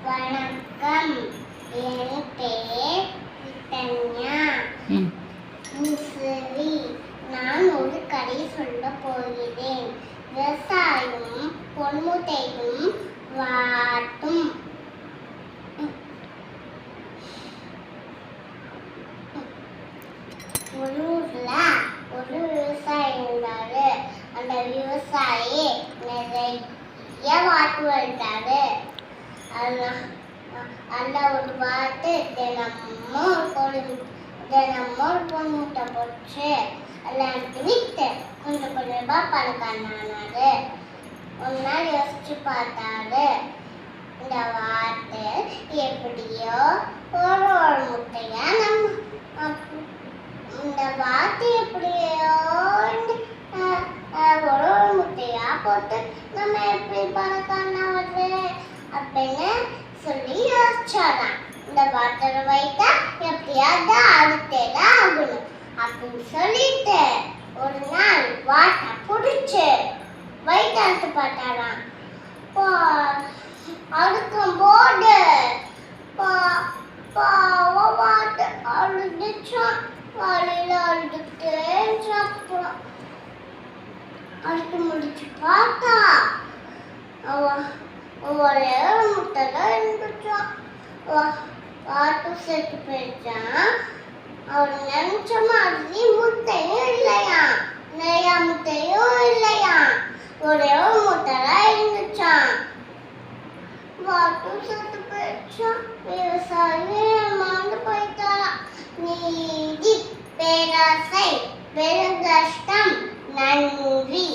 வணக்கம். என் பெயர் வித்தன்யா முசிறி. நான் ஒரு கதை சொல்லப் போகிறேன். விவசாயம் பொன்முட்டையும் வாட்டும். ஒரு ஊர்ல ஒரு விவசாயி இருந்தாரு. அந்த விவசாயி நிறைய வாட்டு வளர்த்தாரு. அதுல ஒரு வாட்டு தினமும் பொன்முட்டை போச்சு. எல்லாருக்கு விட்டு கொஞ்சம் கொஞ்சமா பணக்காரனானாரு. ஒரு நாள் யோசிச்சு பார்த்தாரு, இந்த வாட்டு எப்படியோ ஒரு ஒரு முட்டையா இந்த வாட்டு எப்படியோ ஒரு ஒரு முட்டையா போட்டு நம்ம எப்படி பணக்காரனாவது அப்படின்னு சொல்லி யோசிச்சாராம். இந்த வாட்டரை வைத்தா எப்படியாவது அடுத்தேதான் ஆகணும் அப்படின்னு சொல்லிட்டு ஒரு நாள் வாட்டை பிடிச்சு வயிற்று பார்த்தாராம். அடுக்கும் போது வாட்டு அழுதுச்சான். காலையில அழுதுகிட்டே சாப்பிடலாம். அடுத்து முடிச்சு பார்த்தா ஒரே ஒரு முட்டை தான் இருந்துச்சான். வாட்டு செத்து போயிடுச்சான். அவர் நினைச்ச மாதிரி முட்டையும் இல்லையா, நிறைய முட்டையும் இல்லையா, ஒரே ஒரு முட்டை தான் இருந்துச்சான். வாட்டு செத்து போயிடுச்சான். விவசாயி ஏமாந்து போயிட்டாராம். நீதி பேராசை பெருங்கஷ்டம். நன்றி.